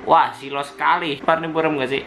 Wah, silo sekali. Karnivorum gak sih?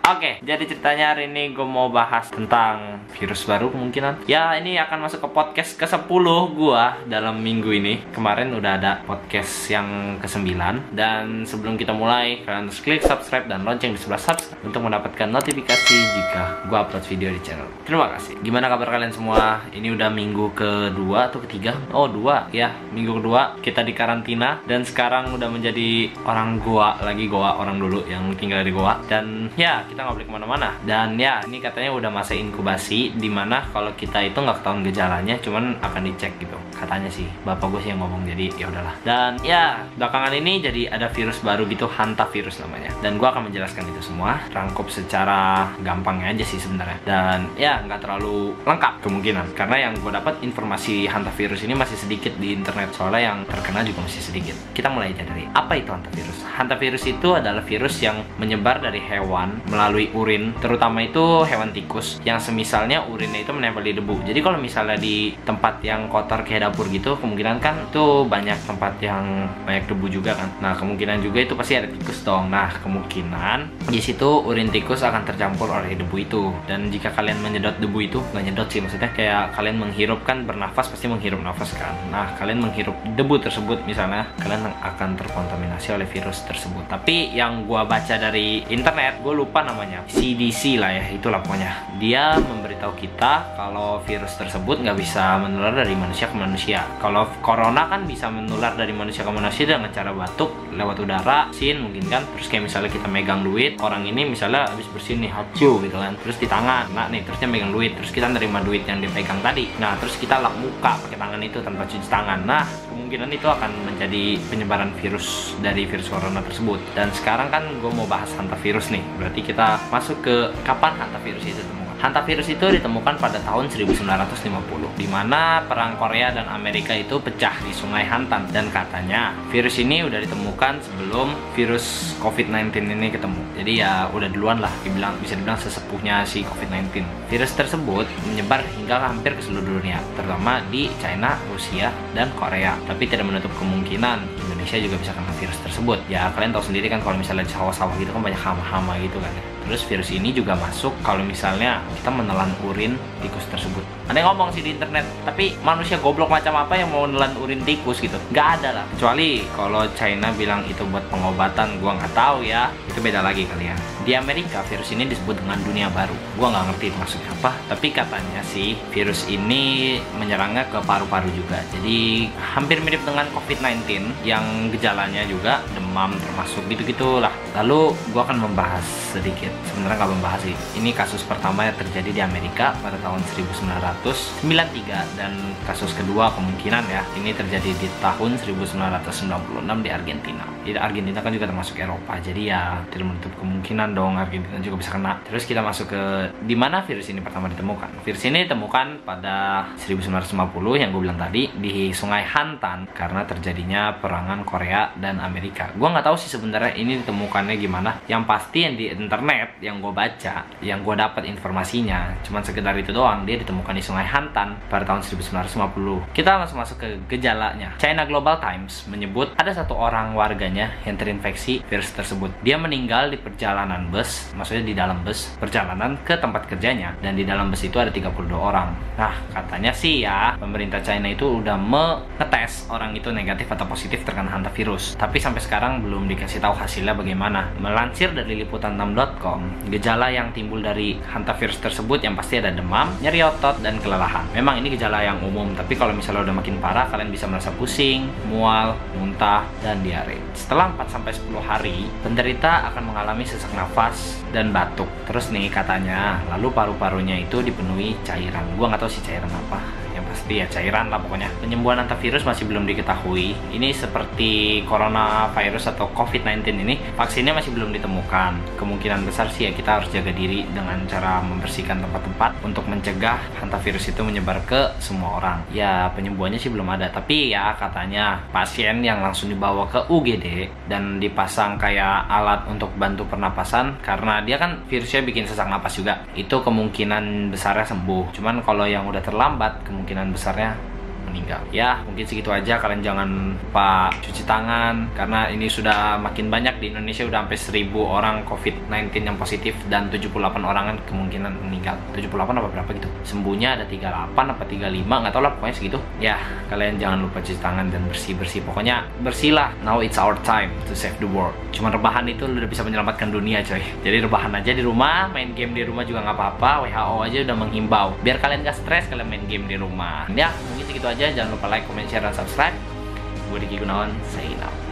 Oke. Jadi ceritanya hari ini gue mau bahas tentang virus baru kemungkinan. Ya, ini akan masuk ke podcast ke-10 gue dalam minggu ini. Kemarin udah ada podcast yang ke-9. Dan sebelum kita mulai, kalian harus klik subscribe dan lonceng di sebelah subscribe untuk mendapatkan notifikasi jika gue upload video di channel. Terima kasih. Gimana kabar kalian semua? Ini udah minggu kedua atau ketiga? Oh, 2 ya. Minggu kedua kita di karantina. Dan sekarang udah menjadi orang Goa lagi. Goa orang dulu yang tinggal di Goa. Dan ya, kita nggak boleh kemana-mana. Dan ya, ini katanya udah masa inkubasi, dimana kalau kita itu nggak ketahuan gejalanya, cuman akan dicek gitu. Katanya sih, bapak gue sih yang ngomong, jadi ya udahlah. Dan ya, belakangan ini jadi ada virus baru gitu, hantavirus namanya. Dan gue akan menjelaskan itu semua, rangkup secara gampangnya aja sih sebenarnya. Dan ya, nggak terlalu lengkap kemungkinan, karena yang gue dapat informasi hantavirus ini masih sedikit di internet, soalnya yang terkena juga masih sedikit. Kita mulai aja dari apa itu hantavirus. Hantavirus itu adalah virus yang menyebar dari hewan melalui urin, terutama itu hewan tikus, yang semisalnya urinnya itu menempel di debu. Jadi kalau misalnya di tempat yang kotor kayak dapur gitu, kemungkinan kan itu banyak tempat yang banyak debu juga kan. Nah, kemungkinan juga itu pasti ada tikus dong. Nah, kemungkinan di situ urin tikus akan tercampur oleh debu itu. Dan jika kalian menyedot debu itu, nggak nyedot sih, maksudnya kayak kalian menghirup kan, bernafas pasti menghirup nafas kan. Nah, kalian menghirup debu tersebut misalnya, kalian akan terkontaminasi oleh virus tersebut. Tapi yang gua baca dari internet, gue lupa namanya, CDC lah ya, itulah pokoknya. Dia memberitahu kita kalau virus tersebut nggak bisa menular dari manusia ke manusia. Kalau corona kan bisa menular dari manusia ke manusia dengan cara batuk, lewat udara, sin mungkin kan. Terus kayak misalnya kita megang duit, orang ini misalnya habis bersin nih, hacu gitu kan, terus di tangan, nah nih terusnya megang duit, terus kita nerima duit yang dipegang tadi. Nah, terus kita lap muka pakai tangan itu tanpa cuci tangan. Nah, kemungkinan itu akan menjadi penyebaran virus dari virus corona tersebut. Dan sekarang kan gue mau bahas hantavirus nih. Berarti kita masuk ke kapan hantavirus itu ditemukan. Hantavirus itu ditemukan pada tahun 1950, di mana perang Korea dan Amerika itu pecah di Sungai Hantan. Dan katanya virus ini udah ditemukan sebelum virus COVID-19 ini ketemu. Jadi ya udah duluan lah, bisa dibilang sesepuhnya si COVID-19. Virus tersebut menyebar hingga hampir ke seluruh dunia, terutama di China, Rusia, dan Korea. Tapi tidak menutup kemungkinan Indonesia juga bisa kena virus tersebut. Ya kalian tahu sendiri kan, kalau misalnya di sawah-sawah gitu kan banyak hama-hama gitu kan ya. Terus virus ini juga masuk kalau misalnya kita menelan urin tikus tersebut. Ada yang ngomong sih di internet, tapi manusia goblok macam apa yang mau menelan urin tikus gitu? Nggak ada lah. Kecuali kalau China bilang itu buat pengobatan, gua nggak tahu ya. Itu beda lagi kali ya. Di Amerika virus ini disebut dengan dunia baru. Gua nggak ngerti itu maksudnya apa, tapi katanya sih virus ini menyerangnya ke paru-paru juga. Jadi hampir mirip dengan COVID-19 yang gejalanya juga demam termasuk gitu-gitulah. Lalu gua akan membahas sedikit. Sebenarnya nggak membahas sih. Ini kasus pertama yang terjadi di Amerika pada tahun 1993, dan kasus kedua kemungkinan ya ini terjadi di tahun 1996 di Argentina. Di Argentina kan juga termasuk Eropa, jadi ya tidak menutup kemungkinan dong Argentina juga bisa kena. Terus kita masuk ke di mana virus ini pertama ditemukan. Virus ini ditemukan pada 1950 yang gue bilang tadi, di Sungai Hantan, karena terjadinya perangan Korea dan Amerika. Gue nggak tahu sih sebenarnya ini ditemukannya gimana. Yang pasti yang di internet yang gue baca, yang gue dapat informasinya cuman sekedar itu doang, dia ditemukan di Sungai Hantan pada tahun 1950. Kita langsung masuk ke gejalanya. China Global Times menyebut ada satu orang warganya yang terinfeksi virus tersebut. Dia meninggal di perjalanan bus, maksudnya di dalam bus perjalanan ke tempat kerjanya, dan di dalam bus itu ada 32 orang. Nah, katanya sih ya, pemerintah China itu udah mengetes orang itu negatif atau positif terkena hantavirus, tapi sampai sekarang belum dikasih tahu hasilnya bagaimana. Melansir dari liputan6.com, gejala yang timbul dari hantavirus tersebut yang pasti ada demam, nyeri otot, dan kelelahan. Memang ini gejala yang umum, tapi kalau misalnya udah makin parah, kalian bisa merasa pusing, mual, muntah, dan diare. Setelah 4-10 hari, penderita akan mengalami sesak nafas dan batuk. Terus nih katanya, lalu paru-parunya itu dipenuhi cairan. Gua nggak tahu sih cairan apa, yang pasti ya cairan lah pokoknya. Penyembuhan hantavirus masih belum diketahui. Ini seperti coronavirus atau COVID-19 ini, vaksinnya masih belum ditemukan. Kemungkinan besar sih ya kita harus jaga diri dengan cara membersihkan tempat-tempat untuk mencegah hantavirus itu menyebar ke semua orang. Ya penyembuhannya sih belum ada, tapi ya katanya pasien yang langsung dibawa ke UGD dan dipasang kayak alat untuk bantu pernapasan, karena dia kan virusnya bikin sesak napas juga, itu kemungkinan besarnya sembuh. Cuman kalau yang udah terlambat, kemungkinan besarnya meninggal. Ya mungkin segitu aja, kalian jangan lupa cuci tangan karena ini sudah makin banyak di Indonesia, udah sampai 1000 orang COVID-19 yang positif dan 78 orang kan kemungkinan meninggal. 78 apa berapa gitu, sembuhnya ada 38 apa 35, nggak tahu lah, pokoknya segitu. Ya kalian jangan lupa cuci tangan dan bersih-bersih, pokoknya bersihlah. Now it's our time to save the world. Cuma rebahan itu udah bisa menyelamatkan dunia coy. Jadi rebahan aja di rumah, main game di rumah juga nggak apa-apa. WHO aja udah menghimbau biar kalian gak stres, kalian main game di rumah. Ya mungkin segitu aja, jangan lupa like, comment, share, dan subscribe. Gue Diki Gunawan, sign out.